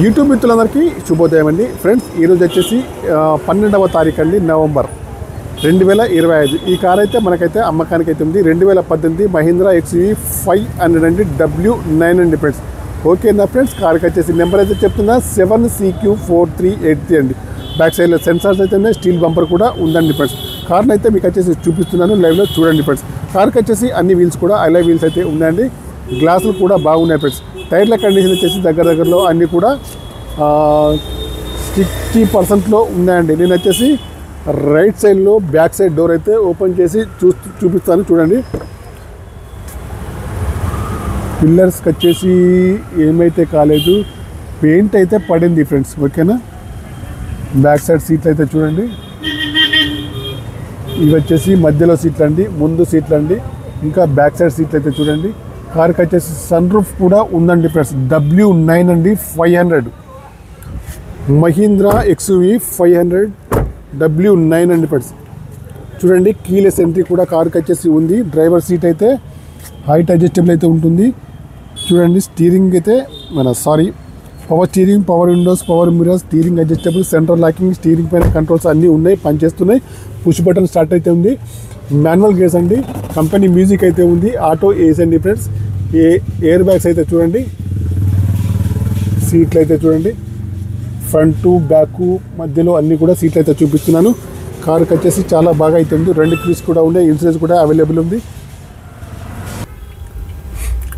YouTube మిత్రులందరికీ శుభోదయం అండి. ఫ్రెండ్స్, ఈరోజు వచ్చేసి 12వ తారీఖు అండి, నవంబర్ 2025. ఈ కార్ అయితే మనకైతే అమ్మకానికి అయితే ఉంది. 2018 మహీంద్రా XUV 500 అండి, W9 అండి ఫ్రెండ్స్. ఓకేనా ఫ్రెండ్స్, కార్కి వచ్చేసి నెంబర్ అయితే చెప్తున్నా 7CQ4383 అండి. బ్యాక్ సైడ్లో సెన్సార్స్ అయితే ఉన్నాయి, స్టీల్ బంపర్ కూడా ఉందండి ఫ్రెండ్స్. కార్ని అయితే మీకు వచ్చేసి చూపిస్తున్నాను, లైవ్లో చూడండి ఫ్రెండ్స్. కార్కి వచ్చేసి అన్ని వీల్స్ కూడా అలై వీల్స్ అయితే ఉన్నాయండి. గ్లాసులు కూడా బాగున్నాయి ఫ్రెండ్స్. టైర్ల కండిషన్ వచ్చేసి దగ్గరలో అన్నీ కూడా 60%లో ఉన్నాయండి. నేను వచ్చేసి రైట్ సైడ్లో బ్యాక్ సైడ్ డోర్ అయితే ఓపెన్ చేసి చూపిస్తాను చూడండి. పిల్లర్స్కి వచ్చేసి ఏమైతే కాలేదు, పెయింట్ అయితే పడింది ఫ్రెండ్స్. ఓకేనా, బ్యాక్ సైడ్ సీట్లు అయితే చూడండి. ఇవి వచ్చేసి మధ్యలో సీట్లు అండి, ముందు సీట్లు అండి, ఇంకా బ్యాక్ సైడ్ సీట్లు అయితే చూడండి. కార్కి వచ్చేసి సన్ రూఫ్ కూడా ఉందండి ఫ్రెండ్స్. W9 అండి, 500 మహీంద్రా XUV 500 W9 అండి ఫ్రెండ్స్. చూడండి, కీలెస్ ఎంట్రీ కూడా కార్కి వచ్చేసి ఉంది. డ్రైవర్ సీట్ అయితే హైట్ అడ్జస్టబుల్ అయితే ఉంటుంది. చూడండి, స్టీరింగ్ అయితే power steering, power Windows, power mirrors, steering adjustable, central locking, steering పైన కంట్రోల్స్ అన్నీ ఉన్నాయి, పనిచేస్తున్నాయి. పుష్ బటన్ స్టార్ట్ అయితే ఉంది. మాన్యువల్ గేర్స్ అండి, కంపెనీ మ్యూజిక్ అయితే ఉంది. ఆటో ఏసీ అండి ఫ్రెండ్స్. ఎయిర్ బ్యాగ్స్ అయితే చూడండి, సీట్లు అయితే చూడండి, ఫ్రంట్ బ్యాక్ మధ్యలో అన్నీ కూడా సీట్లు అయితే చూపిస్తున్నాను. కార్కి వచ్చేసి చాలా బాగా అయితే ఉంది. 2 కీస్ కూడా ఉన్నాయి, ఇన్సూరెన్స్ కూడా అవైలబుల్ ఉంది.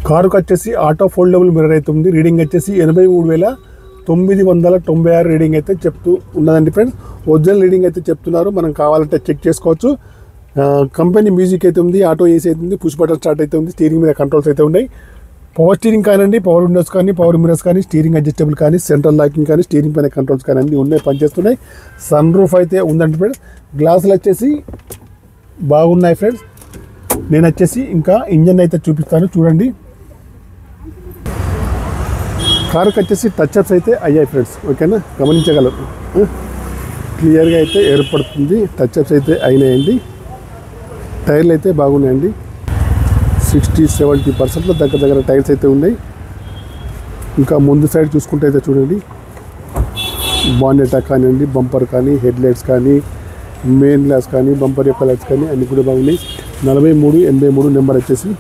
కారుకు వచ్చేసి ఆటో ఫోల్డబుల్ మిర్రర్ అయితే ఉంది. రీడింగ్ వచ్చేసి 83,996 రీడింగ్ అయితే చెప్తూ ఉన్నదండి ఫ్రెండ్స్. ఒరిజినల్ రీడింగ్ అయితే చెప్తున్నారు, మనం కావాలంటే చెక్ చేసుకోవచ్చు. కంపెనీ మ్యూజిక్ అయితే ఉంది, ఆటో ఏసీ అయితే ఉంది, పుష్ బటన్ స్టార్ట్ అయితే ఉంది, స్టీరింగ్ మీద కంట్రోల్స్ అయితే ఉన్నాయి. పవర్ స్టీరింగ్ కానివ్వండి, పవర్ విండోస్ కానీ, పవర్ మిర్రర్స్ కానీ, స్టీరింగ్ అడ్జస్టబుల్ కానీ, సెంట్రల్ లాకింగ్ కానీ, స్టీరింగ్ పైన కంట్రోల్స్ కానీ అన్నీ ఉన్నాయి, పనిచేస్తున్నాయి. సన్ రూఫ్ అయితే ఉందండి ఫ్రెండ్స్. గ్లాసులు వచ్చేసి బాగున్నాయి ఫ్రెండ్స్. నేను వచ్చేసి ఇంకా ఇంజన్ అయితే చూపిస్తాను చూడండి. కార్కి వచ్చేసి టచ్అప్స్ అయితే అయ్యాయి ఫ్రెండ్స్. ఓకేనా, గమనించగలరు, క్లియర్గా అయితే ఏర్పడుతుంది. టచ్అప్స్ అయితే అయినాయండి. టైర్లు అయితే బాగున్నాయండి, 60-70%లో దగ్గర టైర్స్ అయితే ఉన్నాయి. ఇంకా ముందు సైడ్ చూసుకుంటే అయితే చూడండి, బానెట్ కానివ్వండి, బంపర్ కానీ, హెడ్ లైట్స్ కానీ, మెయిన్ గ్లాస్ కానీ, బంపర్ యొక్క లైట్స్ కానీ అన్నీ కూడా బాగున్నాయి. 4383 నెంబర్ వచ్చేసి.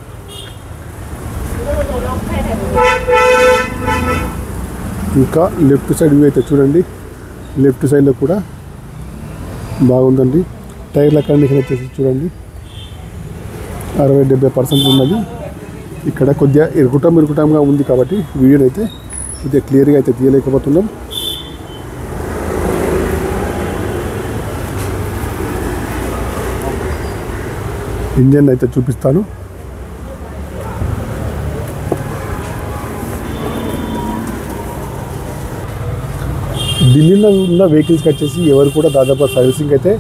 ఇంకా లెఫ్ట్ సైడ్ వ్యూ అయితే చూడండి, లెఫ్ట్ సైడ్లో కూడా బాగుందండి. టైర్ల కండిషన్ వచ్చేసి చూడండి, 60-70% ఉన్నది. ఇక్కడ కొద్దిగా ఇరుకుటంగా ఉంది కాబట్టి వీడియోని అయితే కొద్దిగా క్లియర్గా అయితే తీయలేకపోతున్నాం. ఇంజన్ అయితే చూపిస్తాను. ఢిల్లీలో ఉన్న వెహికల్స్కి వచ్చేసి ఎవరు కూడా దాదాపు సర్వీసింగ్ అయితే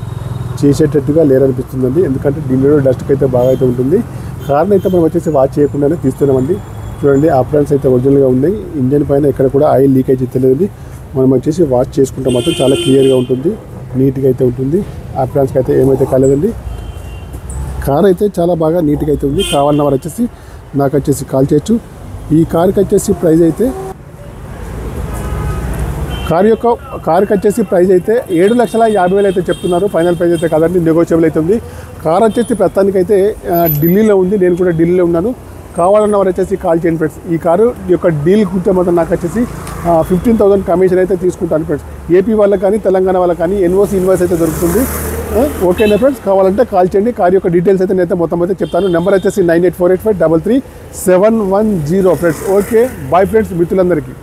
చేసేటట్టుగా లేరనిపిస్తుందండి. ఎందుకంటే ఢిల్లీలో డస్ట్కి అయితే బాగా అయితే ఉంటుంది. కార్ని అయితే మనం వచ్చేసి వాచ్ చేయకుండానే తీస్తున్నామండి. చూడండి, ఆప్రాన్స్ అయితే ఒరిజినల్గా ఉన్నాయి. ఇంజన్ పైన ఎక్కడ కూడా ఆయిల్ లీకేజ్ అయితే తెలియదు. మనం వచ్చేసి వాచ్ చేసుకుంటే మాత్రం చాలా క్లియర్గా ఉంటుంది, నీట్గా అయితే ఉంటుంది. ఆప్రాన్స్కి అయితే ఏమైతే కాలేదండి. కార్ అయితే చాలా బాగా నీట్గా అయితే ఉంది. కావాలన్న వారు వచ్చేసి నాకు వచ్చేసి కాల్ చేయొచ్చు. ఈ కార్కి వచ్చేసి ప్రైస్ అయితే కార్కి వచ్చేసి ప్రైస్ అయితే 7,50,000 అయితే చెప్తున్నారు. ఫైనల్ ప్రైస్ అయితే కాదండి, నెగోషియబుల్ అయితే ఉంది. కార్ వచ్చేసి ప్రస్తుతానికి అయితే ఢిల్లీలో ఉంది, నేను కూడా ఢిల్లీలో ఉన్నాను. కావాలన్న వారు వచ్చేసి కాల్ చేయండి ఫ్రెండ్స్. ఈ కారు యొక్క డీల్ కూర్చో మాత్రం నాకు వచ్చేసి 15,000 కమిషన్ అయితే తీసుకుంటాను ఫ్రెండ్స్. ఏపీ వాళ్ళకి కానీ, తెలంగాణ వాళ్ళకి కానీ ఇన్వాయిస్ అయితే దొరుకుతుంది. ఓకేనా ఫ్రెండ్స్, కావాలంటే కాల్ చేయండి. కార్ యొక్క డీటెయిల్స్ అయితే నేనైతే మొత్తం అయితే చెప్తాను. నెంబర్ వచ్చేసి 9848533710 ఫ్రెండ్స్. ఓకే, బాయ్ ఫ్రెండ్స్, మిత్రులందరికీ.